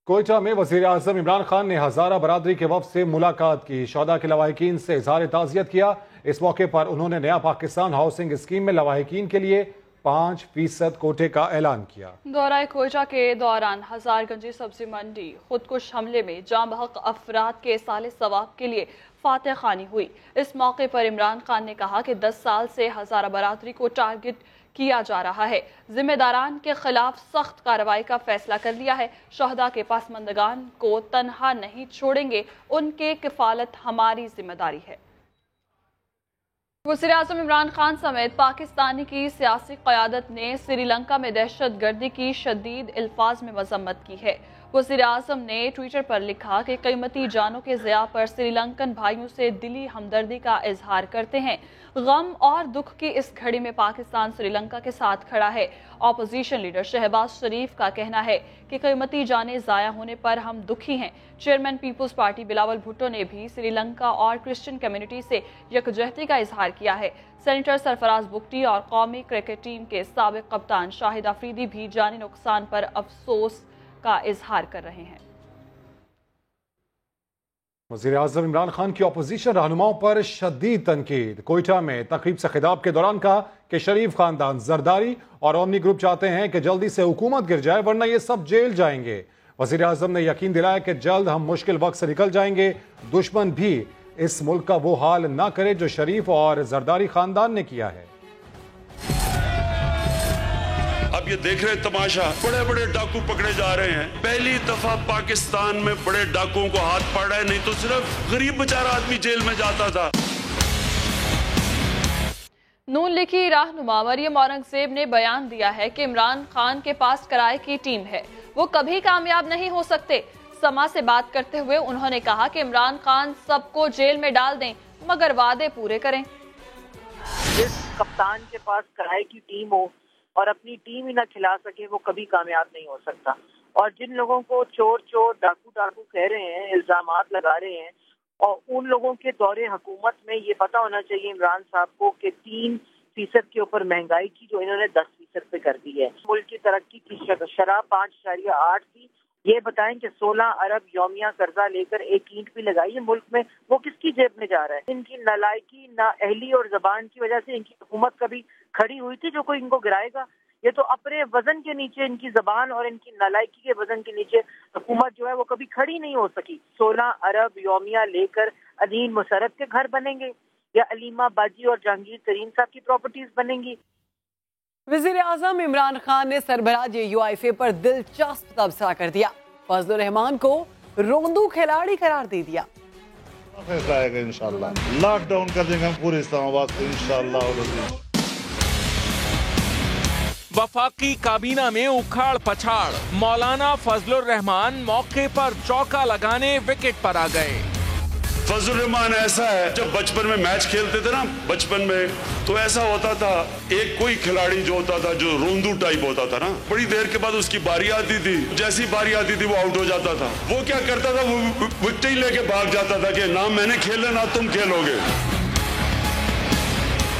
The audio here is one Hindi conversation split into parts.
कोयटा में वज़ीर आज़म इमरान खान ने हज़ारा बरादरी के वफ़द से मुलाकात की। शोहदा के लवाहिकीन से इज़हार ताज़ियत किया। इस मौके पर उन्होंने नया पाकिस्तान हाउसिंग स्कीम में लवाहिकीन के लिए 5% कोटे का ऐलान किया। दौरा कोयटा के दौरान हजारगंजी सब्जी मंडी खुदकुश हमले में जाँ बहक अफराद के साले सवाब के लिए फातह खानी हुई। इस मौके पर इमरान खान ने कहा कि 10 साल से हज़ारा बरादरी को टारगेट किया जा रहा है। जिम्मेदारान के खिलाफ सख्त कार्रवाई का फैसला कर लिया है। शहदा के पसमंदगान को तनहा नहीं छोड़ेंगे, उनके किफालत हमारी जिम्मेदारी है। वज़ीर आज़म इमरान खान समेत पाकिस्तानी की सियासी क़यादत ने श्रीलंका में दहशत गर्दी की शदीद अल्फाज में मजम्मत की है। वज़ीर आज़म ने ट्विटर पर लिखा कि कीमती जानों के ज़िया पर श्रीलंकन भाइयों से दिली हमदर्दी का इजहार करते हैं। गम और दुख की इस घड़ी में पाकिस्तान श्रीलंका के साथ खड़ा है। ऑपोजिशन लीडर शहबाज शरीफ का कहना है कि कीमती जानें ज़ाया होने पर हम दुखी हैं। Chairman Peoples Party Bilawal Bhutto ने भी श्रीलंका और क्रिश्चियन कम्युनिटी से यकजहती का इजहार किया है। सेनेटर सरफराज बुगटी और कौमी क्रिकेट टीम के साबिक कप्तान शाहिद अफरीदी भी जानी नुकसान पर अफसोस का इजहार कर रहे हैं। वज़ीर आज़म इमरान खान की अपोजिशन रहनुमाओं पर शदीद तनकीद। कोयटा में तकरीब से खिताब के दौरान कहा कि शरीफ खानदान जरदारी और ओमनी ग्रुप चाहते हैं कि जल्दी से हुकूमत गिर जाए वरना ये सब जेल जाएंगे। वज़ीर आज़म ने यकीन दिलाया कि जल्द हम मुश्किल वक्त से निकल जाएंगे। दुश्मन भी इस मुल्क का वो हाल ना करे जो शरीफ और जरदारी खानदान ने किया है। अब ये देख रहे तमाशा, बड़े बड़े डाकू पकड़े जा रहे हैं। पहली दफा पाकिस्तान में बड़े डाकुओं को हाथ पड़ रहा है, नहीं तो सिर्फ गरीब बेचारा आदमी जेल में जाता था। नून लीग की रहनुमा मरियम औरंगजेब ने बयान दिया है कि इमरान खान के पास किराए की टीम है, वो कभी कामयाब नहीं हो सकते। समा से बात करते हुए उन्होंने कहा कि इमरान खान सबको जेल में डाल दें मगर वादे पूरे करें। जिस कप्तान के पास किराए की टीम हो और अपनी टीम ही ना खिला सके वो कभी कामयाब नहीं हो सकता। और जिन लोगों को चोर चोर डाकू डाकू कह रहे हैं, इल्जामात लगा रहे हैं, और उन लोगों के दौरे हुकूमत में ये पता होना चाहिए इमरान साहब को कि 3% के ऊपर महंगाई की जो इन्होंने 10% पे कर दी है। मुल्क की तरक्की की शरह 5.8 थी। ये बताएं कि 16 अरब यौमिया कर्जा लेकर एक ईंट भी लगाई है मुल्क में, वो किसकी जेब में जा रहा है? इनकी नालायकी, नाअहली और जबान की वजह से इनकी हुकूमत कभी खड़ी हुई थी जो कोई इनको गिराएगा? ये तो अपने वजन के नीचे, इनकी जबान और इनकी नालायकी के वजन के नीचे हुकूमत जो है वो कभी खड़ी नहीं हो सकी। 16 अरब यौमिया लेकर अदीन मुशर्रफ के घर बनेंगे या अलीमा बाजी और जहांगीर तरीन साहब की प्रॉपर्टीज बनेंगी। वज़ीर आज़म इमरान खान ने सरबराह UIFA पर दिलचस्प तबसरा कर दिया। फजलुर रहमान को रोंदू खिलाड़ी करार दे दिया। फैसला आएगा इंशाल्लाह, लॉकडाउन कर देंगे हम पूरे इस्लामाबाद को इंशाल्लाह। वफाकी काबीना में उखाड़ पछाड़, मौलाना फजलुर रहमान मौके पर चौका लगाने विकेट पर आ गए। फजलुर रहमान ऐसा है, जब बचपन में मैच खेलते थे ना बचपन में, तो ऐसा होता था एक कोई खिलाड़ी जो होता था जो रोंदू टाइप होता था ना, बड़ी देर के बाद उसकी बारी आती थी, जैसी बारी आती थी वो आउट हो जाता था। वो क्या करता था, वो विकेट ही लेके भाग जाता था कि ना मैंने खेला ना तुम खेलोगे।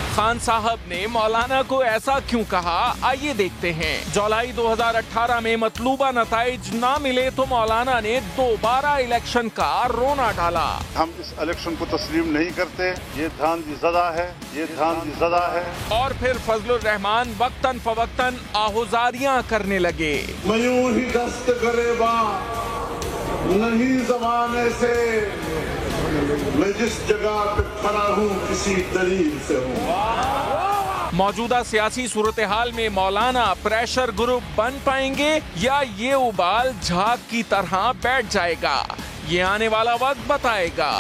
खान साहब ने मौलाना को ऐसा क्यों कहा, आइए देखते हैं। जुलाई 2018 में मतलूबा नताइज ना मिले तो मौलाना ने दोबारा इलेक्शन का रोना डाला। हम इस इलेक्शन को तस्लीम नहीं करते, ये धांधली ज़दा है, ये धांधली ज़दा है। और फिर फजलुर रहमान वक्तन फवक्तन आहुजारियां करने लगे। मैं यूं ही दस्त गरेबा नहीं ज़माने से, मैं जिस जगह पे खड़ा हूँ किसी दलील से हूँ। मौजूदा सियासी सूरत हाल में मौलाना प्रेशर ग्रुप बन पाएंगे या ये उबाल झाग की तरह बैठ जाएगा, ये आने वाला वक्त बताएगा।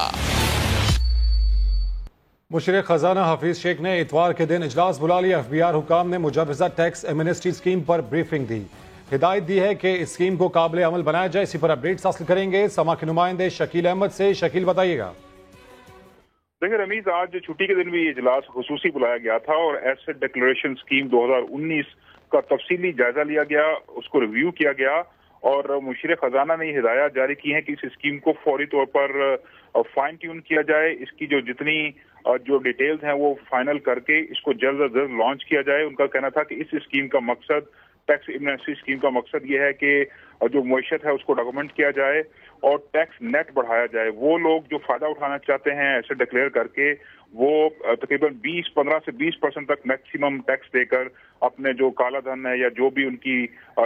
मुशर्रिक खजाना हफीज शेख ने इतवार के दिन इजलास बुला लिया। FBR हुकाम ने मुजवजा टैक्स एमनेस्टी स्कीम पर ब्रीफिंग दी। हिदायत दी है कि इस स्कीम को काबिल अमल बनाया जाए। इसी पर अपडेट्स हासिल करेंगे समा के नुमाइंदे शकील अहमद से। शकील, बताइएगा। देखिए रमीज, आज छुट्टी के दिन भी ये इजलास खुसूसी बुलाया गया था और एसेट डिक्लेरेशन स्कीम 2019 का तफसीली जायजा लिया गया, उसको रिव्यू किया गया और मुशर्रिक खजाना ने हिदायत जारी की है कि इस स्कीम को फौरी तौर पर फाइन ट्यून किया जाए। इसकी जितनी जो डिटेल्स हैं वो फाइनल करके इसको जल्द अज जल्द लॉन्च किया जाए। उनका कहना था कि इस स्कीम का मकसद, टैक्स एमनेस्टी स्कीम का मकसद ये है कि जो मईशत है उसको डॉक्यूमेंट किया जाए और टैक्स नेट बढ़ाया जाए। वो लोग जो फायदा उठाना चाहते हैं ऐसे डिक्लेयर करके वो तकरीबन 15 से 20% तक मैक्सिमम टैक्स देकर अपने जो काला धन है या जो भी उनकी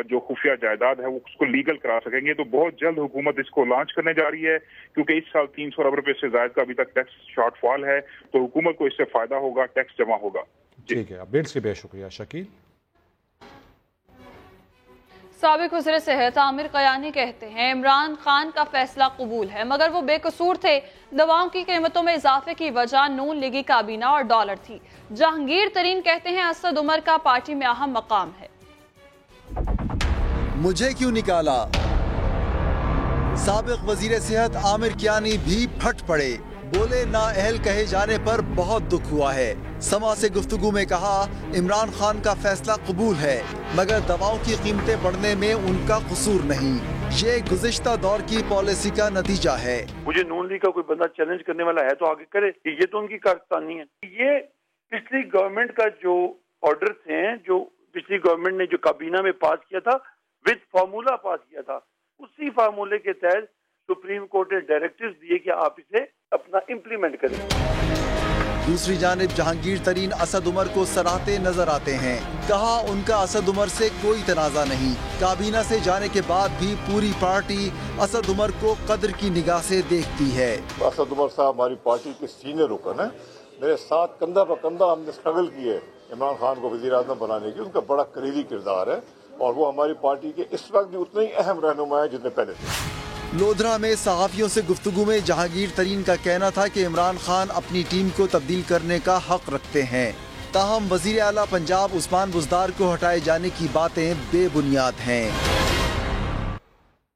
जो खुफिया जायदाद है वो उसको लीगल करा सकेंगे। तो बहुत जल्द हुकूमत इसको लॉन्च करने जा रही है, क्योंकि इस साल 300 अरब रुपए से ज्यादा का अभी तक टैक्स शॉर्टफॉल है, तो हुकूमत को इससे फायदा होगा, टैक्स जमा होगा। ठीक है, अपडेट्स के लिए शुक्रिया शकील। साबिक वज़ीर सेहत आमिर कयानी कहते हैं इमरान खान का फैसला कबूल है, मगर वो बेकसूर थे। दवाओं की कीमतों में इजाफे की वजह नून लीगी काबीना और डॉलर थी। जहांगीर तरीन कहते हैं असद उमर का पार्टी में अहम मकाम है। मुझे क्यों निकाला? साबिक वजीर सेहत आमिर कयानी भी फट पड़े, बोले नाअहल कहे जाने पर बहुत दुख हुआ है। समा से गुफ्तगू में कहा इमरान खान का फैसला कबूल है, मगर दवाओं की कीमतें बढ़ने में उनका कसूर नहीं। ये गुज़िश्ता दौर की पॉलिसी का नतीजा है। मुझे नून लीग का कोई बंदा चैलेंज करने वाला है तो आगे करे, ये तो उनकी कारस्तानी है। ये पिछली गवर्नमेंट का जो ऑर्डर थे, जो पिछली गवर्नमेंट ने जो काबीना में पास किया था, विद फार्मूला पास किया था, उसी फार्मूले के तहत सुप्रीम कोर्ट ने डायरेक्टिव्स दिए कि आप इसे अपना इम्प्लीमेंट करें। दूसरी जानिब जहांगीर तरीन असद उमर को सराहते नजर आते हैं। कहा उनका असद उमर से कोई तनाजा नहीं। काबीना से जाने के बाद भी पूरी पार्टी असद उमर को कद्र की निगाह से देखती है। असद उमर साहब हमारी पार्टी के सीनियर रुकन है, मेरे साथ कंधा पर कंधा हमने स्ट्रगल की है इमरान खान को वज़ीर आज़म बनाने की। उनका बड़ा करीबी किरदार है और वो हमारी पार्टी के इस वक्त भी उतने ही अहम रहनुमा है जितने पहले थे। लोधरा में सहाफियों से गुफ्तगू में जहांगीर तरीन का कहना था कि इमरान खान अपनी टीम को तब्दील करने का हक रखते हैं। ताहम वजीर आला पंजाब उस्मान बुज़दार को हटाए जाने की बातें बेबुनियाद हैं।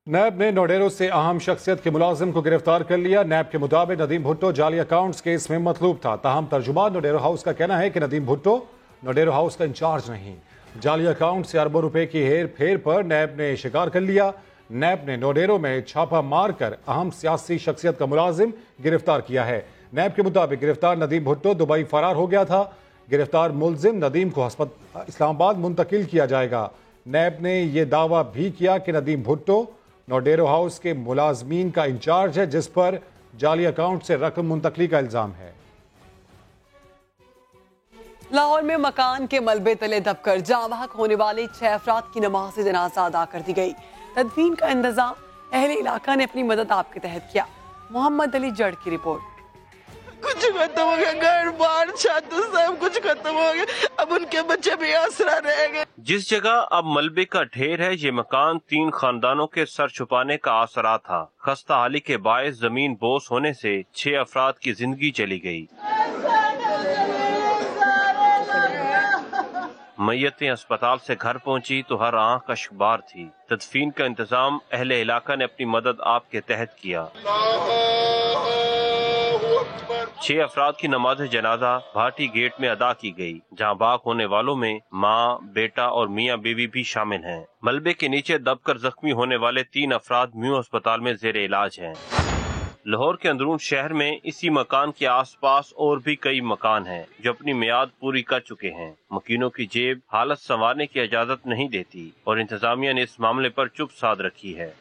नैब ने नोडेरो से अहम शख्सियत के मुलाजिम को गिरफ्तार कर लिया। नैब के मुताबिक नदीम भुट्टो जाली अकाउंट्स केस में मतलूब था। ताहम तर्जुमान नोडेरो हाउस का कहना है कि नदीम भुट्टो नोडेरो हाउस का इंचार्ज नहीं। जाली अकाउंट से अरबों रुपए की हेर फेर पर नैब ने शिकार कर लिया। नैब ने नोडेरो में छापा मारकर अहम सियासी शख्सियत का मुलाजिम गिरफ्तार किया है। नैब के मुताबिक गिरफ्तार नदीम भुट्टो दुबई फरार हो गया था। गिरफ्तार मुलजिम नदीम को इस्लामाबाद मुंतकिल किया जाएगा। नैब ने यह दावा भी किया कि नदीम भुट्टो नोडेरो हाउस के मुलाजमीन का इंचार्ज है, जिस पर जाली अकाउंट से रकम मुंतकली का इल्जाम है। लाहौर में मकान के मलबे तले दबकर जाँ बहक होने वाले 6 अफराद की नमाज जनाजा अदा कर दी गई। तदफीन का इंतजाम अहले इलाका ने अपनी मदद आपके तहत किया। मोहम्मद अली जड़ की रिपोर्ट। कुछ खत्म हो गया, घर बार छत सब कुछ खत्म हो गया, अब उनके बच्चे भी आसरा रह गए। जिस जगह अब मलबे का ढेर है, ये मकान 3 खानदानों के सर छुपाने का आसरा था। खस्ता हाली के बायस जमीन बोस होने से 6 अफराद की जिंदगी चली गई। मैयतें अस्पताल से घर पहुंची तो हर आंख अशकबार थी। तदफीन का इंतजाम अहले इलाका ने अपनी मदद आपके तहत किया। 6 अफराद की नमाज जनाजा भाटी गेट में अदा की गई, जहां बाग होने वालों में माँ, बेटा और मियाँ बीवी भी शामिल हैं। मलबे के नीचे दबकर जख्मी होने वाले 3 अफराद म्यू अस्पताल में जेर इलाज हैं। लाहौर के अंदरून शहर में इसी मकान के आसपास और भी कई मकान हैं जो अपनी मियाद पूरी कर चुके हैं। मकीनों की जेब हालत संवारने की इजाजत नहीं देती और इंतजामिया ने इस मामले पर चुप साध रखी है।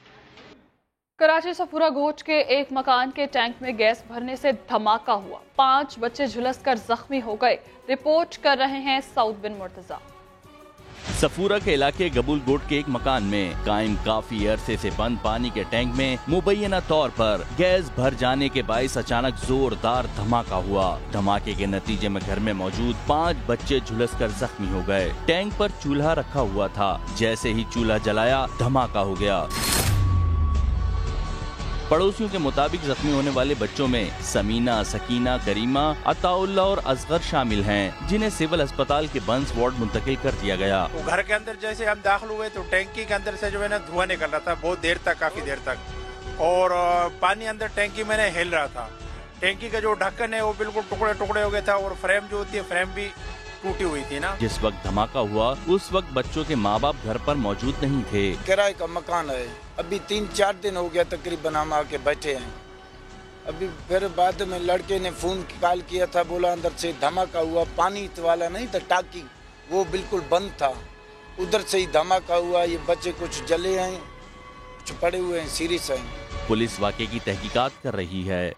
कराची सफूरा गोच के एक मकान के टैंक में गैस भरने से धमाका हुआ। 5 बच्चे झुलसकर जख्मी हो गए। रिपोर्ट कर रहे हैं सऊद बिन मुर्तजा। सफूरा के इलाके गबूल गोट के एक मकान में कायम काफी अरसे से बंद पानी के टैंक में मुबैना तौर पर गैस भर जाने के बाइस अचानक जोरदार धमाका हुआ। धमाके के नतीजे में घर में मौजूद 5 बच्चे झुलसकर जख्मी हो गए। टैंक पर चूल्हा रखा हुआ था, जैसे ही चूल्हा जलाया धमाका हो गया। पड़ोसियों के मुताबिक जख्मी होने वाले बच्चों में समीना, सकीना, करीमा, अताउल्ला और असगर शामिल हैं, जिन्हें सिविल अस्पताल के बंस वार्ड मुंतकिल कर दिया गया। तो घर के अंदर जैसे हम दाखिल हुए तो टैंकी के अंदर से जो है ना धुआं निकल रहा था बहुत देर तक, काफी देर तक, और पानी अंदर टैंकी में हिल रहा था। टैंकी का जो ढक्कन है वो बिल्कुल टुकड़े टुकड़े हो गया था और फ्रेम जो होती है फ्रेम भी टूटी हुई थी ना। जिस वक्त धमाका हुआ उस वक्त बच्चों के माँ बाप घर पर मौजूद नहीं थे। किराए का मकान है, अभी 3-4 दिन हो गया तकरीबन हम आके बैठे हैं। अभी फिर बाद में लड़के ने फोन कॉल किया था, बोला अंदर से धमाका हुआ। पानी वाला नहीं था टाकी, वो बिल्कुल बंद था, उधर से ही धमाका हुआ। ये बच्चे कुछ जले हैं पड़े हुए हैं, सीरियस हैं। पुलिस वाकये की तहकीकात कर रही है।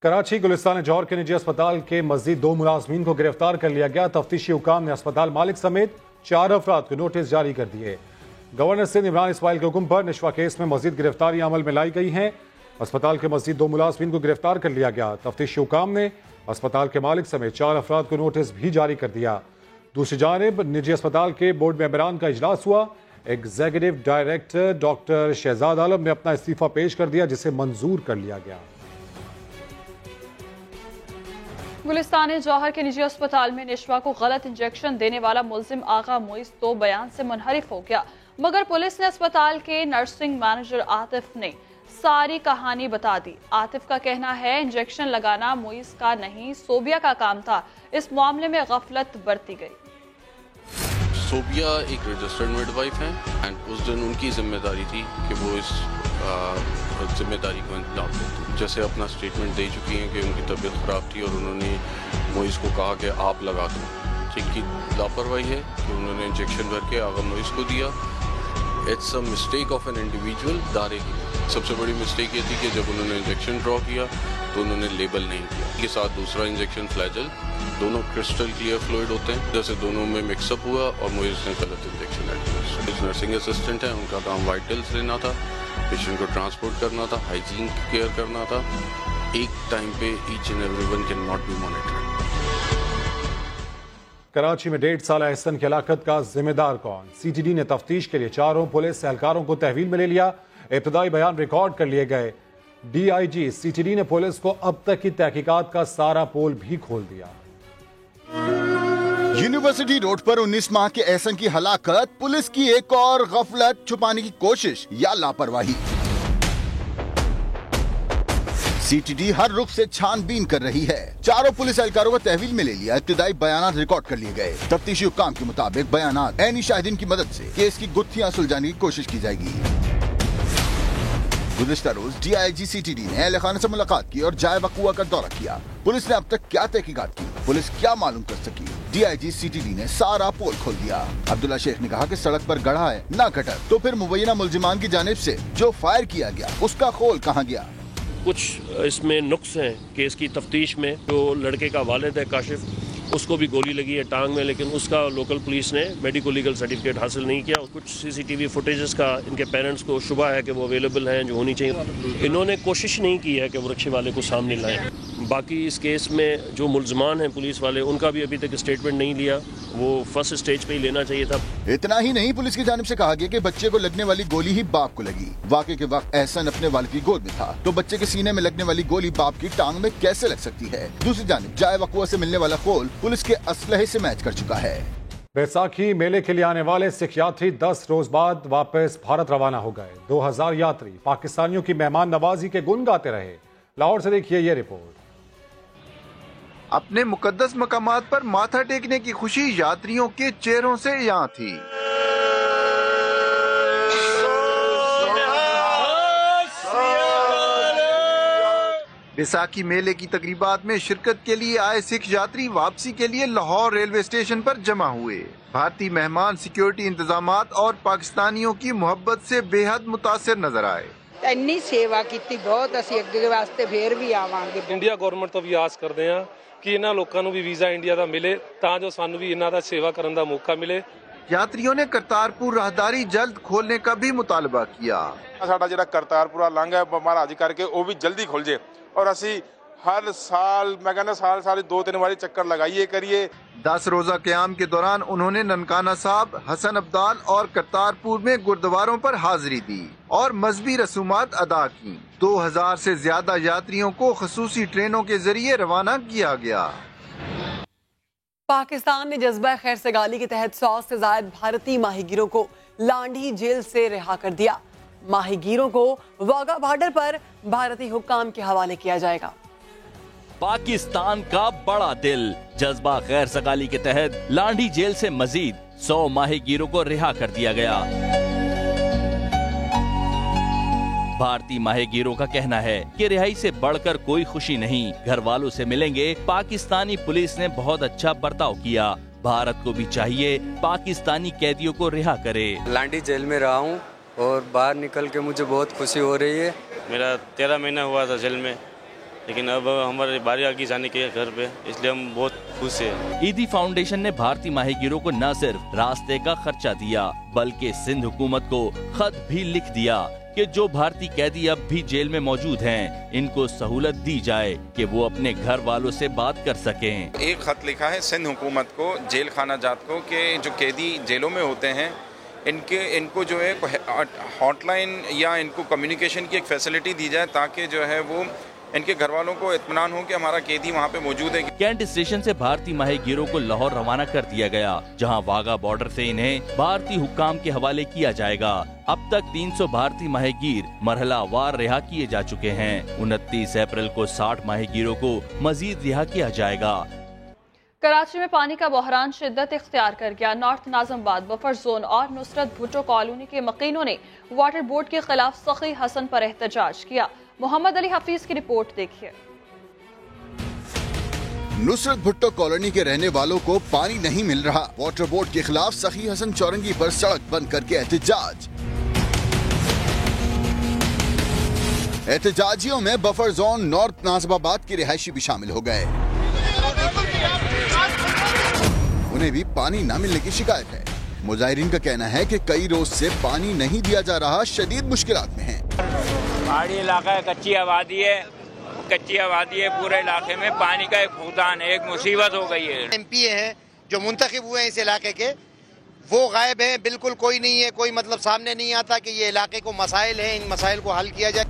कराची गुलिस्तान जौहर के निजी अस्पताल के मजीद 2 मुलाजमीन को गिरफ्तार कर लिया गया। तफ्तीशी हुकाम ने अस्पताल मालिक समेत 4 अफराद को नोटिस जारी कर दिए। गवर्नर सिंध इमरान इस्माइल के हुक्म पर निशवा केस में मजीद गिरफ्तारियां अमल में लाई गई हैं। अस्पताल के मजीद 2 मुलाजमीन को गिरफ्तार कर लिया गया। तफ्तीशी हुकाम ने अस्पताल के मालिक समेत 4 अफराद को नोटिस भी जारी कर दिया। दूसरी जानिब निजी अस्पताल के बोर्ड मेंबरान का इजलास हुआ। एग्जीक्यूटिव डायरेक्टर डॉक्टर शहजाद आलम ने अपना इस्तीफा पेश कर दिया, जिसे मंजूर कर लिया गया। गुलिस्तान जौहर के निजी अस्पताल में निशवा को गलत इंजेक्शन देने वाला मुल्जिम आगा मोइस तो बयान से मुनहरिफ हो गया, मगर पुलिस ने अस्पताल के नर्सिंग मैनेजर आतिफ ने सारी कहानी बता दी। आतिफ का कहना है इंजेक्शन लगाना मोइस का नहीं, सोबिया का काम था। इस मामले में गफलत बरती गई। सोबिया एक रजिस्टर्ड मिडवाइफ हैं एंड उस दिन उनकी जिम्मेदारी थी कि वो इस जिम्मेदारी को अंजाम दें। जैसे अपना स्टेटमेंट दे चुकी हैं कि उनकी तबीयत ख़राब थी और उन्होंने मोइस को कहा कि आप लगा दो। ठीक की लापरवाही है कि उन्होंने इंजेक्शन भर के आगा मोइस को दिया। It's a mistake of an individual दारे की। सबसे बड़ी मिस्टेक ये थी कि जब उन्होंने इंजेक्शन ड्रॉ किया तो उन्होंने लेबल नहीं किया। के साथ दूसरा इंजेक्शन फ्लैजल, दोनों क्रिस्टल क्लियर फ्लूइड होते हैं, जैसे दोनों में मिक्सअप हुआ और मोइस ने गलत इंजेक्शन एडमिनिस्ट्रेट। नर्सिंग असिस्टेंट है, उनका काम वाइटल्स लेना था, पेशेंट को ट्रांसपोर्ट करना था, हाइजीन केयर करना था। एक टाइम पे each and everyone can not be monitored. Karachi में 1.5 साल एहसन की हलाकत का जिम्मेदार कौन? सीटीडी ने तफ्तीश के लिए 4 पुलिस एहलकारों को तहवील में ले लिया। इब्तदाई बयान रिकॉर्ड कर लिए गए। डीआईजी सीटीडी ने पुलिस को अब तक की तहकीकात का सारा पोल भी खोल दिया। यूनिवर्सिटी रोड पर 19 माह के एहसन की हलाकत, पुलिस की एक और गफलत, छुपाने की कोशिश या लापरवाही। सीटीडी हर रुख से छानबीन कर रही है। 4 पुलिस एहलकारों को तहवील में ले लिया। इब्तिदाई बयानात रिकॉर्ड कर लिए गए। तफ्तीशी हुक्काम के मुताबिक बयानात ऐनी शाहिदीन की मदद से केस की गुत्थियां सुलझाने की कोशिश की जाएगी। गुज़िश्ता रोज डीआईजी सीटीडी ने अहले खाना से मुलाकात की और जाए वक़ुआ का दौरा किया। पुलिस ने अब तक क्या तहकीकात की, पुलिस क्या मालूम कर सकी, डीआईजी सीटीडी ने सारा पोल खोल दिया। अब्दुल्ला शेख ने कहा कि सड़क पर गढ़ा है ना कटर, तो फिर मुबैना मुल्जिमान की जानिब से जो फायर किया गया उसका खोल कहाँ गया? कुछ इसमें नुक्स हैं केस की तफ्तीश में। जो लड़के का वालिद है काशिफ, उसको भी गोली लगी है टांग में, लेकिन उसका लोकल पुलिस ने मेडिको लीगल सर्टिफिकेट हासिल नहीं किया। कुछ सीसीटीवी फुटेजेस का इनके पेरेंट्स को शुबा है कि वो अवेलेबल हैं, जो होनी चाहिए। इन्होंने कोशिश नहीं की है कि वो रिक्शे वाले को सामने लाएं। बाकी इस केस में जो मुल्जमान हैं पुलिस वाले, उनका भी अभी तक स्टेटमेंट नहीं लिया। वो फर्स्ट स्टेज पे ही लेना चाहिए था। इतना ही नहीं, पुलिस की जानिब से कहा गया कि बच्चे को लगने वाली गोली ही बाप को लगी। वाक़े के वक्त एहसन अपने वालिद की गोद में था, तो बच्चे के सीने में लगने वाली गोली बाप की टांग में कैसे लग सकती है? दूसरी जानिब जाए वक़ुआ से मिलने वाला खोल पुलिस के असलहे से मैच कर चुका है। बैसाखी मेले के लिए आने वाले सिख यात्री 10 रोज बाद वापस भारत रवाना हो गए। 2000 यात्री पाकिस्तानियों की मेहमान नवाजी के गुन गाते रहे। लाहौर से देखिए ये रिपोर्ट। अपने मुकद्दस मकामात पर माथा टेकने की खुशी यात्रियों के चेहरों से यहाँ थी। बैसाखी मेले की तकरीबात में शिरकत के लिए आए सिख यात्री वापसी के लिए लाहौर रेलवे स्टेशन पर जमा हुए। भारतीय मेहमान सिक्योरिटी इंतजामात और पाकिस्तानियों की मोहब्बत से बेहद मुतासिर नजर आए। ਇੰਨੀ ਸੇਵਾ ਕੀਤੀ ਬਹੁਤ, ਅਸੀਂ ਅੱਗੇ ਵਾਸਤੇ ਫੇਰ ਵੀ ਆਵਾਂਗੇ। ਇੰਡੀਆ ਗਵਰਨਮੈਂਟ ਤੋਂ ਵੀ ਆਸ ਕਰਦੇ ਹਾਂ ਕਿ ਇਹਨਾਂ ਲੋਕਾਂ ਨੂੰ ਵੀ ਵੀਜ਼ਾ ਇੰਡੀਆ ਦਾ ਮਿਲੇ, ਤਾਂ ਜੋ ਸਾਨੂੰ ਵੀ ਇਹਨਾਂ ਦਾ ਸੇਵਾ ਕਰਨ ਦਾ ਮੌਕਾ ਮਿਲੇ। यात्रियों ने करतारपुर राहदारी जल्द खोलने का भी मुतालबा किया। साडा जिहड़ा करतारपुरा लंघ है महाराज करके वो भी जल्दी खुल जाए और असी हर साल मैं कहना साल 2-3 बारी चक्कर लगाइए करिए। 10 रोजा क़याम के दौरान उन्होंने ननकाना साहब, हसन अब्दाल और करतारपुर में गुरुद्वारों पर हाजिरी दी और मजहबी रसूमात अदा की। 2000 से ज्यादा यात्रियों को खसूसी ट्रेनों के जरिए रवाना किया गया। पाकिस्तान ने जज्बा खैर सगाली के तहत 100 से ज्यादा भारतीय माहीगीरों को लांढी जेल से रिहा कर दिया। माहीगीरों को वाघा बॉर्डर पर भारतीय हुक्काम के हवाले किया जाएगा। पाकिस्तान का बड़ा दिल, जज्बा खैर सगाली के तहत लांढी जेल से मजीद 100 माहीगीरों को रिहा कर दिया गया। भारतीय माहीगीरों का कहना है कि रिहाई से बढ़कर कोई खुशी नहीं, घर वालों से मिलेंगे। पाकिस्तानी पुलिस ने बहुत अच्छा बर्ताव किया, भारत को भी चाहिए पाकिस्तानी कैदियों को रिहा करे। लांढी जेल में रहा हूँ और बाहर निकल के मुझे बहुत खुशी हो रही है। मेरा 13 महीना हुआ था जेल में, लेकिन अब हमारे बारी आगे जाने के घर पे, इसलिए हम बहुत खुश हैं। ईदी फाउंडेशन ने भारतीय माहीगीरों को न सिर्फ रास्ते का खर्चा दिया बल्कि सिंध हुकूमत को खत भी लिख दिया कि जो भारतीय कैदी अब भी जेल में मौजूद हैं, इनको सहूलत दी जाए कि वो अपने घर वालों से बात कर सकें। एक खत लिखा है सिंध हुकूमत को, जेल खाना जात को, कि जो कैदी जेलों में होते हैं इनको जो है हॉटलाइन या इनको कम्युनिकेशन की एक फैसिलिटी दी जाए ताकि जो है वो इनके घर वालों को इत्मीनान हो कि हमारा कैदी वहाँ पे मौजूद है। कैंट स्टेशन से भारतीय माहीगीरों को लाहौर रवाना कर दिया गया, जहां वाघा बॉर्डर से इन्हें भारतीय हुक्काम के हवाले किया जाएगा। अब तक 300 भारतीय माहीगीर मरहलावार रिहा किए जा चुके हैं। 29 अप्रैल को 60 माहीगीरों को मजीद रिहा किया जाएगा। कराची में पानी का बहरान शिद्दत इख्तियार कर गया। नॉर्थ नाजमबाद बफर जोन और नुसरत भुट्टो कॉलोनी के मकीनों ने वाटर बोर्ड के खिलाफ सखी हसन पर एहतजाज किया। मोहम्मद अली हफीज की रिपोर्ट देखिए। नुसरत भुट्टो कॉलोनी के रहने वालों को पानी नहीं मिल रहा। वाटर बोर्ड के खिलाफ सखी हसन चौरंगी पर सड़क बंद करके एहतजाज। एहतजाजियों में बफर जोन नॉर्थ नाजमाबाद के रिहायशी भी शामिल हो गए। उन्हें भी पानी न मिलने की शिकायत है। मुजाहिरीन का कहना है कि कई रोज से पानी नहीं दिया जा रहा, शदीद मुश्किलात में हैं। पहाड़ी इलाका है, कच्ची आबादी है, पूरे इलाके में पानी का एक फुकदान है, एक मुसीबत हो गई है। MP हैं जो मुंतखब हुए हैं इस इलाके के, वो गायब हैं, बिल्कुल कोई नहीं है, कोई मतलब सामने नहीं आता कि ये इलाके को मसाइल है, इन मसाइल को हल किया जाए।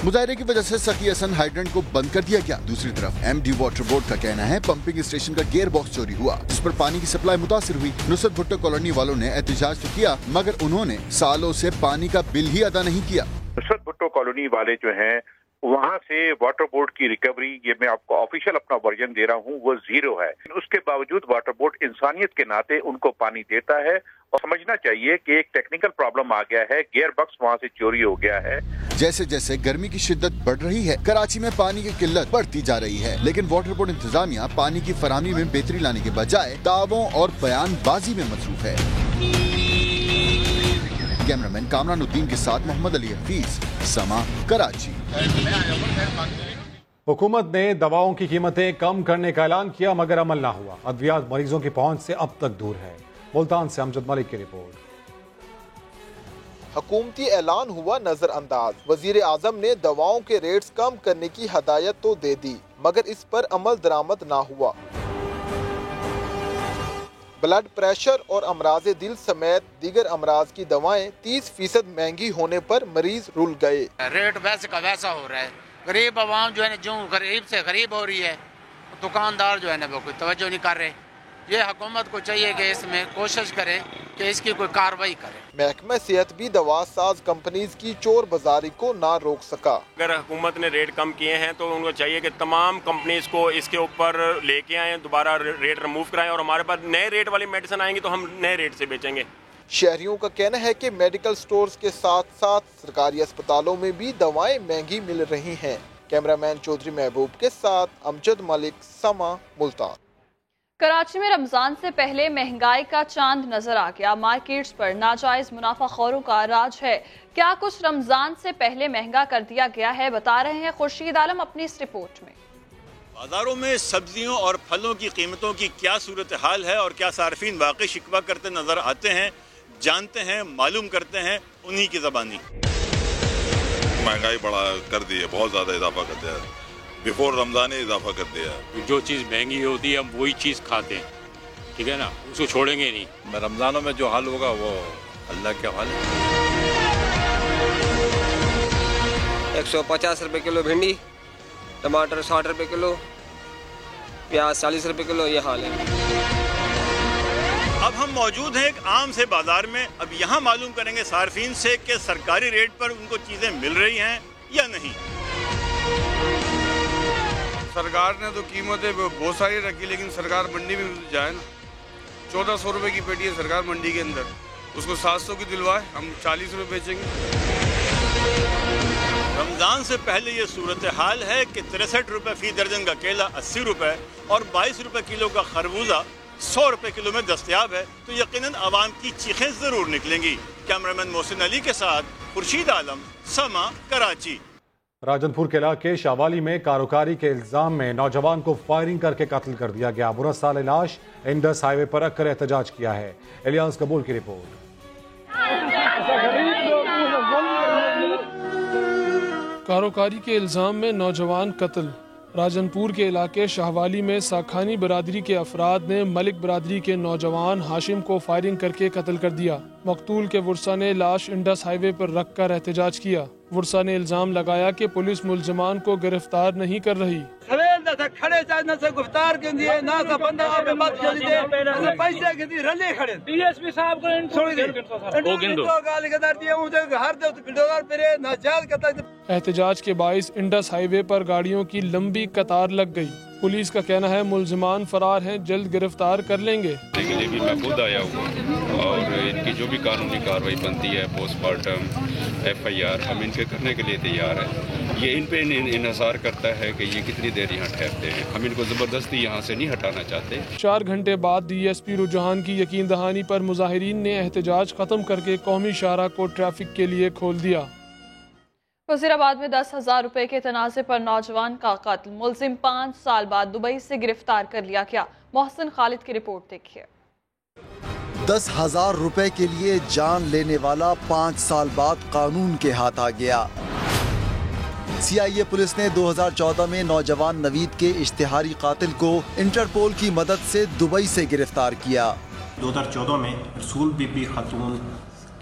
मुजाहरे की वजह से सखी हसन हाइड्रेंट को बंद कर दिया गया। दूसरी तरफ MD वाटर बोर्ड का कहना है पंपिंग स्टेशन का गियर बॉक्स चोरी हुआ, जिस पर पानी की सप्लाई मुतासिर हुई। नुसरत भुट्टो कॉलोनी वालों ने एहतजाज तो किया, मगर उन्होंने सालों से पानी का बिल ही अदा नहीं किया। नुसरत भुट्टो कॉलोनी वाले जो हैं वहाँ से वाटर बोर्ड की रिकवरी, ये मैं आपको ऑफिशियल अपना वर्जन दे रहा हूँ, वो 0 है। उसके बावजूद वाटर बोर्ड इंसानियत के नाते उनको पानी देता है और समझना चाहिए कि एक टेक्निकल प्रॉब्लम आ गया है, गियर बॉक्स वहाँ से चोरी हो गया है। जैसे जैसे गर्मी की शिद्दत बढ़ रही है, कराची में पानी की किल्लत बढ़ती जा रही है, लेकिन वाटर बोर्ड इंतजामिया पानी की फराहमी में बेहतरी लाने के बजाय दावों और बयानबाजी में मसरूफ है। कैमरामैन कामरानुद्दीन के साथ मोहम्मद अली हफीज, समा, कराची। हुकूमत ने दवाओं की कीमतें कम करने का ऐलान किया, मगर अमल ना हुआ। अद्वियात मरीजों की पहुंच से अब तक दूर है। मुल्तान से अमजद मलिक की रिपोर्ट। हुकूमती ऐलान हुआ नजरअंदाज। वजीर आजम ने दवाओं के रेट्स कम करने की हदायत तो दे दी, मगर इस पर अमल दरामद ना हुआ। ब्लड प्रेशर और अमराज दिल समेत दीगर अमराज की दवाएं 30% महंगी होने पर मरीज रुल गए। रेट वैसे का वैसा हो रहा है, गरीब आवाम जो है जो गरीब से गरीब हो रही है, दुकानदार जो है ना वो कोई तवज्जो नहीं कर रहे। ये हुकूमत को चाहिए कि इसमें कोशिश करे कि इसकी कोई कार्रवाई करे। महकमा सेहत भी दवा साज कंपनीज की चोर बाजारी को ना रोक सका। अगर हुकूमत ने रेट कम किए हैं तो उनको चाहिए कि तमाम कंपनीज को इसके ऊपर लेके आए, दोबारा रेट रिमूव कराएं और हमारे पास नए रेट वाली मेडिसिन आएंगी तो हम नए रेट से बेचेंगे। शहरियों का कहना है कि मेडिकल स्टोर्स के साथ साथ सरकारी अस्पतालों में भी दवाएं महंगी मिल रही हैं। कैमरामैन चौधरी महबूब के साथ अमजद मलिक, समा, मुल्तान। कराची में रमजान से पहले महंगाई का चांद नजर आ गया। मार्केट्स पर नाजायज मुनाफाखोरों का राज है। क्या कुछ रमजान से पहले महंगा कर दिया गया है, बता रहे हैं खुर्शीद आलम अपनी इस रिपोर्ट में। बाजारों में सब्जियों और फलों की कीमतों की क्या सूरत हाल है और क्या सार्फिन वाकई शिकवा करते नजर आते हैं, जानते हैं, मालूम करते हैं उन्हीं की ज़बानी। महंगाई बढ़ा कर दी है, बहुत ज़्यादा इजाफा कर दिया है। बिफोर रमजान ने इजाफा कर दिया। जो चीज़ महंगी होती है हम वही चीज़ खाते हैं, ठीक है ना, उसको छोड़ेंगे नहीं। रमजानों में जो हाल होगा वो अल्लाह के हवाले। 150 रुपये किलो भिंडी, टमाटर 60 रुपये किलो, प्याज 40 रुपये किलो, ये हाल है। अब हम मौजूद हैं एक आम से बाजार में। अब यहाँ मालूम करेंगे सार्फिन से कि सरकारी रेट पर उनको चीज़ें मिल रही हैं या नहीं। सरकार ने तो कीमतें बहुत सारी रखी, लेकिन सरकार मंडी में जाए ना, 1400 रुपये की पेटी है सरकार मंडी के अंदर, उसको 700 की दिलवाए, हम 40 रुपये बेचेंगे। रमजान से पहले ये सूरत हाल है कि 63 रुपये फी दर्जन का केला 80 रुपये और 22 रुपये किलो का खरबूजा 100 रुपये किलो में दस्तयाब है, तो यकीनन आवाम की चीखें ज़रूर निकलेंगी। कैमरामैन मोहसिन अली के साथ खुर्शीद आलम, समा, कराची। राजनपुर के इलाके शाहवाली में कारोकारी के इल्जाम में नौजवान को फायरिंग करके कत्ल कर दिया गया। मुरस्सा लाश इंडस हाईवे पर रखकर एहतजाज किया है। इलियास कबूल की रिपोर्ट। कारोकारी के इल्जाम में नौजवान कत्ल। राजनपुर के इलाके शाहवाली में साखानी बरादरी के अफराद ने मलिक बरादरी के नौजवान हाशिम को फायरिंग करके कत्ल कर दिया। मकतूल के वुरसा ने लाश इंडस हाईवे पर रखकर एहतजाज किया। वुरसा ने इल्जाम लगाया कि पुलिस मुलजमान को गिरफ्तार नहीं कर रही। खड़े न से गिरफ्तार के दिए ना सा बंदा पे मत चली दे ऐसे पैसे के दी रले खड़े डीएसपी साहब को छोड़ दे ओ गिंदो गाली गदार दिए मुझे हर दे तो बिल्डोर पे ना जाल करता। एहतजाज के बाइस इंडस हाईवे पर गाड़ियों की लंबी कतार लग गई। पुलिस का कहना है मुलजमान फरार हैं, जल्द गिरफ्तार कर लेंगे। लिए भी मैं खुद आया हूँ और इनकी जो भी कानूनी कार्रवाई बनती है, पोस्टमार्टम, FIR, हम इनके करने के लिए तैयार हैं। ये इन पे इन्हिसार करता है कि ये कितनी देर यहाँ ठहरते हैं। हम इनको ज़बरदस्ती यहाँ से नहीं हटाना चाहते। 4 घंटे बाद DSP रुजहान की यकीन दहानी पर मुजाहिरीन ने एहतजाज खत्म करके कौमी शाहराह को ट्रैफिक के लिए खोल दिया। वजीराबाद में 10,000 रुपए के तनाज़े पर नौजवान का कत्ल। मुलजिम 5 साल बाद दुबई से गिरफ्तार कर लिया गया। मोहसिन खालिद की रिपोर्ट देखिए। 10,000 रुपए के लिए जान लेने वाला 5 साल बाद कानून के हाथ आ गया। CIA पुलिस ने 2014 में नौजवान नवीद के इश्तिहारी कातिल को इंटरपोल की मदद से दुबई से गिरफ्तार किया। 2014 में रसूल बीबी खातून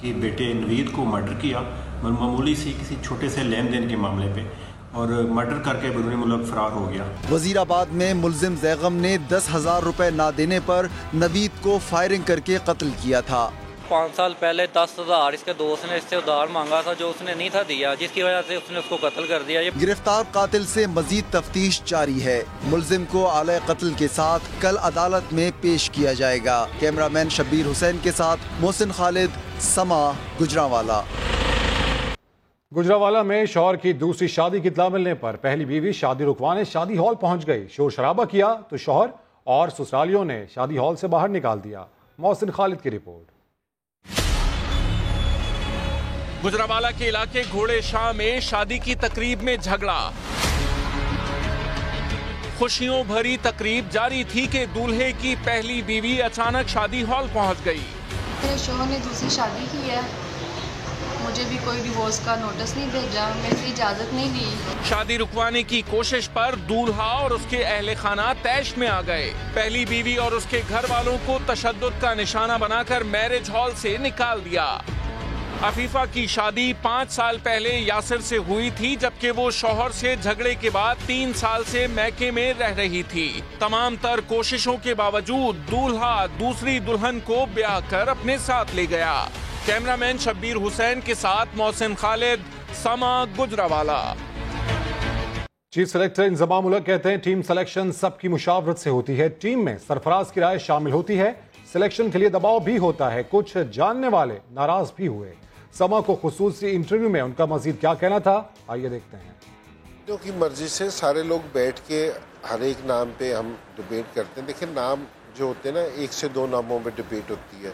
के बेटे नवीद को मर्डर किया, मामूली सी किसी छोटे से लेन देन के मामले पे, और मर्डर करके बैरून मुल्क फरार हो गया। वजीराबाद में मुलजिम जैगम ने 10,000 रुपए ना देने पर नवीद को फायरिंग करके कत्ल किया था। 5 साल पहले 10,000 इसके दोस्त ने इससे उधार मांगा था, जो उसने नहीं था दिया, जिसकी वजह से उसने उसको कत्ल कर दिया। गिरफ्तार कातिल से मजीद तफ्तीश जारी है। मुलजिम को आले कत्ल के साथ कल अदालत में पेश किया जाएगा। कैमरामैन शब्बीर हुसैन के साथ मोहसिन खालिद, समा, गुजरांवाला। गुजरांवाला में शौहर की दूसरी शादी की इत्तला मिलने पर पहली बीवी शादी रुकवाने शादी हॉल पहुंच गई। शोर शराबा किया तो शौहर और ससुरालियों ने शादी हॉल से बाहर निकाल दिया। मोहसिन खालिद की रिपोर्ट। गुजरांवाला के इलाके घोड़े शाह में शादी की तकरीब में झगड़ा। खुशियों भरी तकरीब जारी थी कि दूल्हे की पहली बीवी अचानक शादी हॉल पहुंच गई। मेरे शौहर ने दूसरी शादी की है, मुझे भी कोई डिवोर्स का नोटिस नहीं भेजा, मेरी इजाजत नहीं दी। शादी रुकवाने की कोशिश पर दूल्हा और उसके अहले खाना तैश में आ गए। पहली बीवी और उसके घर वालों को तशद्दुद का निशाना बनाकर मैरिज हॉल से निकाल दिया। अफीफा की शादी 5 साल पहले यासिर से हुई थी, जबकि वो शौहर से झगड़े के बाद 3 साल से मैके में रह रही थी। तमाम तर कोशिशों के बावजूद दूल्हा दूसरी दुल्हन को ब्याह कर अपने साथ ले गया। कैमरामैन शब्बीर हुसैन के साथ मोहसिन खालिद, समा, गुजरांवाला। चीफ सेलेक्टर इंजमाम उल हक कहते हैं टीम सिलेक्शन सबकी मुशावरत से होती है। टीम में सरफराज की राय शामिल होती है। सिलेक्शन के लिए दबाव भी होता है। कुछ जानने वाले नाराज भी हुए। समा को खुसूसी इंटरव्यू में उनका मजीद क्या कहना था, आइए देखते हैं। की मर्जी से सारे लोग बैठ के हर एक नाम पे हम डिबेट करते हैं। देखिए, नाम जो होते हैं ना, 1 से 2 नामों पे डिबेट होती है।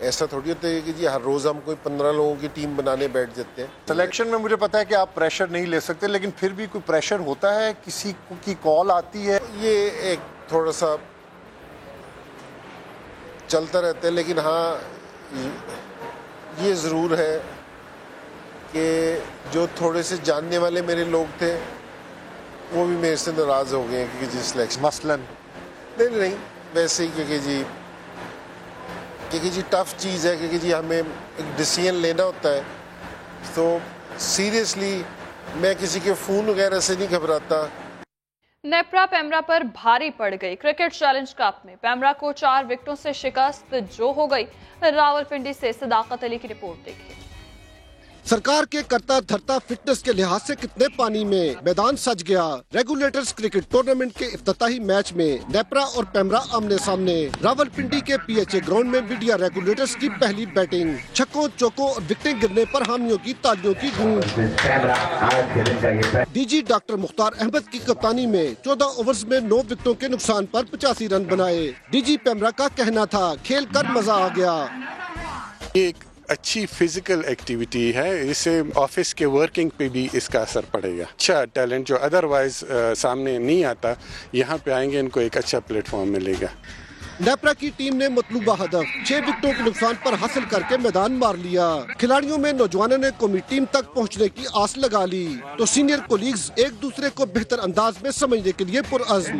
ऐसा थोड़ी होता है कि जी हर रोज हम कोई 15 लोगों की टीम बनाने बैठ जाते हैं। सिलेक्शन में मुझे पता है कि आप प्रेशर नहीं ले सकते, लेकिन फिर भी कोई प्रेशर होता है, किसी की कॉल आती है, ये एक थोड़ा सा चलता रहता है। लेकिन हाँ, ये ज़रूर है कि जो थोड़े से जानने वाले मेरे लोग थे वो भी मेरे से नाराज़ हो गए हैं क्योंकि जी सिलेक्शन मसलन नहीं वैसे ही क्योंकि जी टफ चीज़ है, क्योंकि जी हमें एक डिसीजन लेना होता है। तो सीरियसली मैं किसी के फ़ोन वगैरह से नहीं घबराता। नेप्रा पेमरा पर भारी पड़ गई। क्रिकेट चैलेंज कप में पेमरा को 4 विकेटों से शिकस्त जो हो गई। रावलपिंडी से सदाकत अली की रिपोर्ट देखिए। सरकार के करता धरता फिटनेस के लिहाज से कितने पानी में मैदान सज गया। रेगुलेटर्स क्रिकेट टूर्नामेंट के इफ्तिताही मैच में नेप्रा और पेमरा आमने सामने। रावलपिंडी के PHA ग्राउंड में मीडिया रेगुलेटर्स की पहली बैटिंग। छक्कों चौकों और विकेटें गिरने पर हामियों की तालियों की गूंज। DG डॉक्टर मुख्तार अहमद की कप्तानी में 14 ओवर्स में 9 विकेटों के नुकसान पर 85 रन बनाए। DG पेमरा का कहना था खेल कर मजा आ गया। एक अच्छी फिजिकल एक्टिविटी है, इससे ऑफिस के वर्किंग पे भी इसका असर पड़ेगा। अच्छा टैलेंट जो अदरवाइज सामने नहीं आता, यहाँ पे आएंगे इनको एक अच्छा प्लेटफॉर्म मिलेगा। नेपरा की टीम ने मतलूबा हदफ 6 विकेटों के नुकसान पर हासिल करके मैदान मार लिया। खिलाड़ियों में नौजवानों ने कौमी टीम तक पहुंचने की आस लगा ली तो सीनियर कोलीग्स एक दूसरे को बेहतर अंदाज में समझने के लिए पुरअज़्म।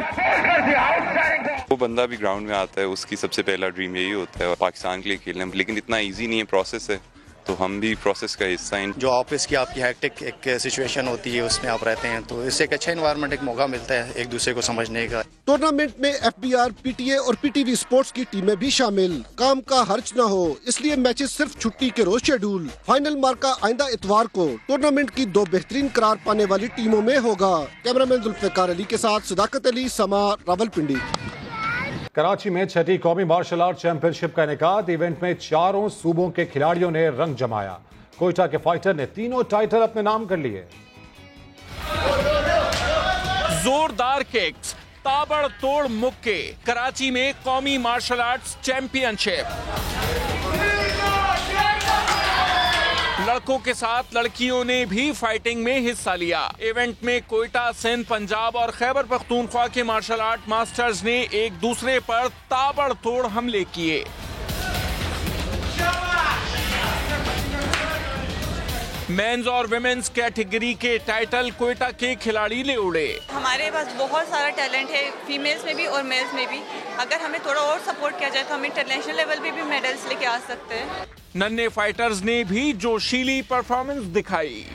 वो बंदा भी ग्राउंड में आता है, उसकी सबसे पहला ड्रीम यही होता है पाकिस्तान के लिए खेलना, लेकिन इतना ईजी नहीं है, प्रोसेस है, तो हम भी प्रोसेस का हिस्सा हैं। जो ऑफिस की आपकी हैक्टिक एक सिचुएशन होती है उसमें आप रहते हैं, तो इससे एक अच्छा एनवायरनमेंट, एक मौका मिलता है एक दूसरे को समझने का। टूर्नामेंट में FBR, PTA और PTV स्पोर्ट्स की टीमें भी शामिल। काम का हर्ज न हो इसलिए मैचेस सिर्फ छुट्टी के रोज शेड्यूल। फाइनल मार्का आइंदा इतवार को टूर्नामेंट की 2 बेहतरीन करार पाने वाली टीमों में होगा। कैमरामैन जुल्फिकार अली के साथ सदाकत अली, समा, रावलपिंडी। कराची में 6ठी कौमी मार्शल आर्ट चैंपियनशिप का इनेकाद। इवेंट में 4 सूबों के खिलाड़ियों ने रंग जमाया। कोयटा के फाइटर ने 3 टाइटल अपने नाम कर लिए। जोरदार किक्स, ताबड़तोड़ मुक्के, कराची में कौमी मार्शल आर्ट्स चैंपियनशिप। लड़कों के साथ लड़कियों ने भी फाइटिंग में हिस्सा लिया। इवेंट में कोयटा, सिंध, पंजाब और खैबर पख्तूनख्वा के मार्शल आर्ट मास्टर्स ने एक दूसरे पर ताबड़तोड़ हमले किए। मेंस और विमेंस कैटेगरी के टाइटल कोयटा के खिलाड़ी ले उड़े। हमारे पास बहुत सारा टैलेंट है, फीमेल्स में भी और मेल्स में भी। अगर हमें थोड़ा और सपोर्ट किया जाए तो हम इंटरनेशनल लेवल पे भी मेडल्स लेके आ सकते हैं। नन्हे फाइटर्स ने भी जोशीली परफॉर्मेंस दिखाई।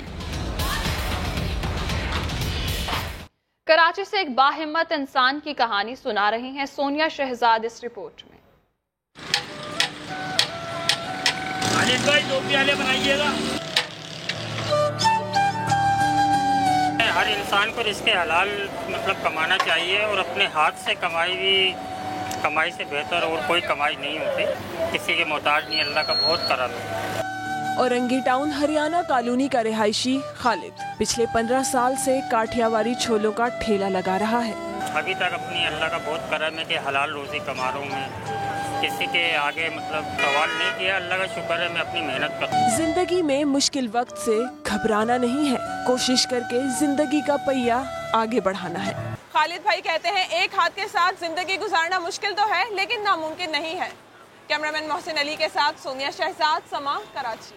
कराची से एक बाहिम्मत इंसान की कहानी सुना रही हैं सोनिया शहजाद इस रिपोर्ट में। भाई 2 प्याले बनाइएगा। हर इंसान को रिज़्क़ हलाल मतलब कमाना चाहिए और अपने हाथ से कमाई से बेहतर और कोई कमाई नहीं होती। किसी के मोहताज नहीं, अल्लाह का बहुत करम है। औरंगी टाउन हरियाणा कॉलोनी का रिहायशी खालिद पिछले 15 साल से काठियावाड़ी छोलों का ठेला लगा रहा है। अभी तक अपनी अल्लाह का बहुत करम है कि हलाल रोज़ी कमा रहा हूँ मैं। किसी के आगे मतलब सवाल नहीं किया, अल्लाह का शुक्र है मैं अपनी मेहनत करता हूँ। जिंदगी में मुश्किल वक्त से घबराना नहीं है, कोशिश करके जिंदगी का पहिया आगे बढ़ाना है। खालिद भाई कहते हैं एक हाथ के साथ जिंदगी गुजारना मुश्किल तो है लेकिन नामुमकिन नहीं है। कैमरामैन मोहसिन अली के साथ सोनिया शहजाद, समा, कराची।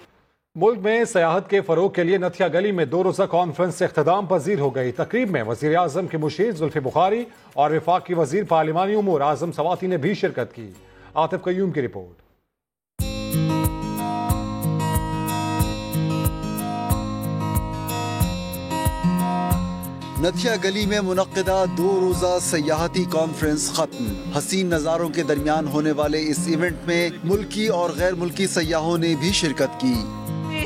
मुल्क में सयाहत के फरोग के लिए नथिया गली में 2 रोज़ा कॉन्फ्रेंस से इख्तिताम पजीर हो गई। तकरीब में वज़ीर आज़म के मुशीर जुल्फ़ी बुखारी और वफाकी वज़ीर पार्लिमानी उमूर आज़म सवाती ने भी शिरकत की। आतिफ कयूम की रिपोर्ट। नथिया गली में मुनक्किदा 2 रोज़ा सयाहती कॉन्फ्रेंस खत्म। हसीन नज़ारों के दरमियान होने वाले इस इवेंट में मुल्की और गैर मुल्की सयाहों ने भी शिरकत की।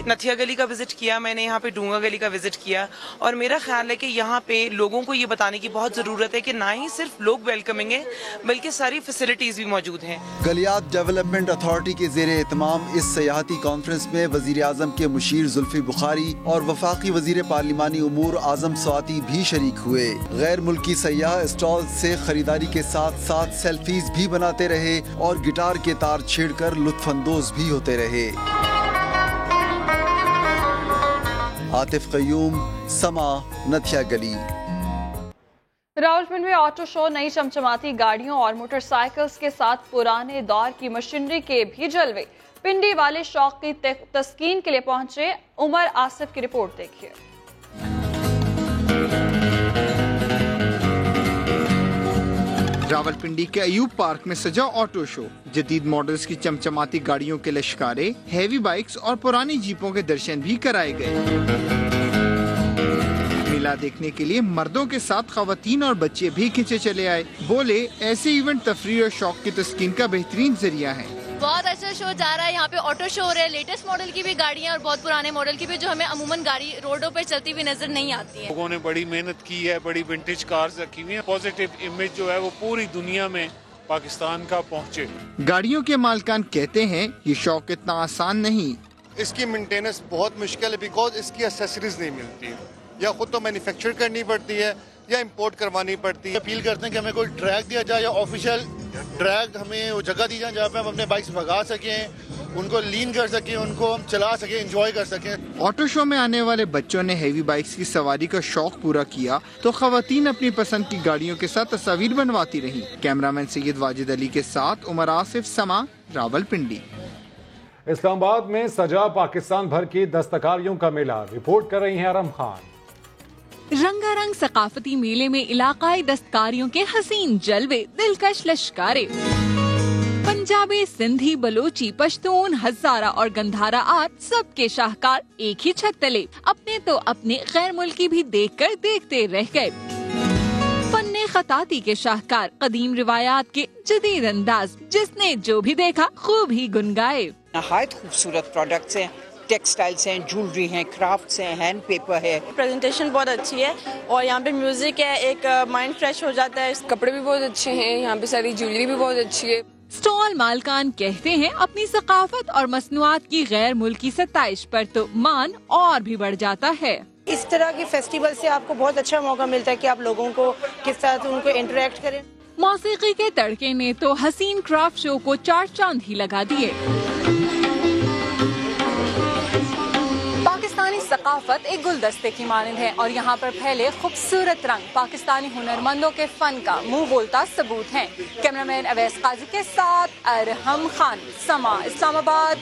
नथिया गली का विजिट किया मैंने, यहाँ पे डूंगा गली का विजिट किया और मेरा ख्याल है कि यहाँ पे लोगों को ये बताने की बहुत ज़रूरत है कि ना ही सिर्फ लोग वेलकमिंग है बल्कि सारी फैसिलिटीज भी मौजूद हैं। गलियात डेवलपमेंट अथॉरिटी के ज़ेरे एहतमाम इस सयाहती कॉन्फ्रेंस में वज़ीर आज़म के मुशीर जुल्फ़ी बुखारी और वफाकी वज़ीर पार्लिमानी उमूर आज़म सवाती भी शरीक हुए। गैर मुल्की सयाह स्टॉल से खरीदारी के साथ साथ सेल्फीज भी बनाते रहे और गिटार के तार छेड़कर लुत्फानंदोज भी होते रहे। आतिफ कयूम, समा, नथिया गली। रावलपिंडी में ऑटो शो, नई चमचमाती गाड़ियों और मोटरसाइकिल्स के साथ पुराने दौर की मशीनरी के भी जलवे। पिंडी वाले शौक की तस्कीन के लिए पहुंचे उमर आसिफ की रिपोर्ट देखिए। रावलपिंडी के अयूब पार्क में सजा ऑटो शो, जदीद मॉडल्स की चमचमाती गाड़ियों के लश्कारे, हैवी बाइक्स और पुरानी जीपों के दर्शन भी कराए गए। मेला देखने के लिए मर्दों के साथ खवातीन और बच्चे भी खिंचे चले आए। बोले ऐसे इवेंट तफरीह और शौक की तस्कीन का बेहतरीन जरिया है। बहुत अच्छा शो जा रहा है, यहाँ पे ऑटो शो हो रहा है, लेटेस्ट मॉडल की भी गाड़ियाँ और बहुत पुराने मॉडल की भी जो हमें अमूमन गाड़ी रोडों पे चलती हुई नजर नहीं आती है। लोगों ने बड़ी मेहनत की है, बड़ी विंटेज कार्स रखी हुई है। पॉजिटिव इमेज जो है वो पूरी दुनिया में पाकिस्तान का पहुँचे। गाड़ियों के मालिकान कहते हैं ये शौक इतना आसान नहीं। इसकी मेंटेनेंस बहुत मुश्किल है बिकॉज इसकी एक्सेसरीज नहीं मिलती, या खुद तो मैन्युफैक्चर करनी पड़ती है या इंपोर्ट करवानी पड़ती है। अपील करते हैं कि हमें कोई ट्रैक दिया जाए या ऑफिशियल ट्रैक हमें वो जगह दी जाए जहाँ पे हम अपने बाइक्स भगा सकें उनको लीन कर सकें, उनको हम चला सकें, एंजॉय कर सकें। ऑटो शो में आने वाले बच्चों ने हेवी बाइक्स की सवारी का शौक पूरा किया तो खवातीन अपनी पसंद की गाड़ियों के साथ तस्वीर बनवाती रहीं। कैमरामैन सैयद वाजिद अली के साथ उमर आसिफ, समा, रावलपिंडी। इस्लामाबाद में सजा पाकिस्तान भर की दस्तकारियों का मेला, रिपोर्ट कर रही हैं आरम खान। रंगारंग सकाफती मेले में इलाकाई दस्तकारियों के हसीन जलवे, दिलकश लश्कारे, पंजाबी, सिंधी, बलोची, पश्तून, हजारा और गंधारा आर्ट सबके शाहकार एक ही छत तले अपने तो अपने गैर मुल्की भी देखकर देखते रह गए। फन्ने खताती के शाहकार कदीम रिवायात के जदीद अंदाज, जिसने जो भी देखा खूब ही गुनगाए। नहायत खूबसूरत प्रोडक्ट्स हैं, टेक्सटाइल्स हैं, ज्वेलरी हैं, क्राफ्ट्स हैं, हैंड पेपर है। प्रेजेंटेशन बहुत अच्छी है और यहाँ पे म्यूजिक है, एक माइंड फ्रेश हो जाता है। कपड़े भी बहुत अच्छे हैं, यहाँ पे सारी ज्वेलरी भी बहुत अच्छी है। स्टॉल मालकान कहते हैं अपनी सकाफत और मसनुआत की गैर मुल्की सताइश पर तो मान और भी बढ़ जाता है। इस तरह के फेस्टिवल से आपको बहुत अच्छा मौका मिलता है कि आप लोगों को के साथ उनको इंटरेक्ट करें। मौसीकी के तड़के ने तो हसीन क्राफ्ट शो को 4 चांद ही लगा दिए। पाकिस्तानी सकाफत एक गुलदस्ते की मानंद है और यहाँ पर फैले खूबसूरत रंग पाकिस्तानी हुनरमंदों के फन का मुंह बोलता सबूत हैं। कैमरामैन अवैस काजी के साथ अरहम खान, समा, इस्लामाबाद।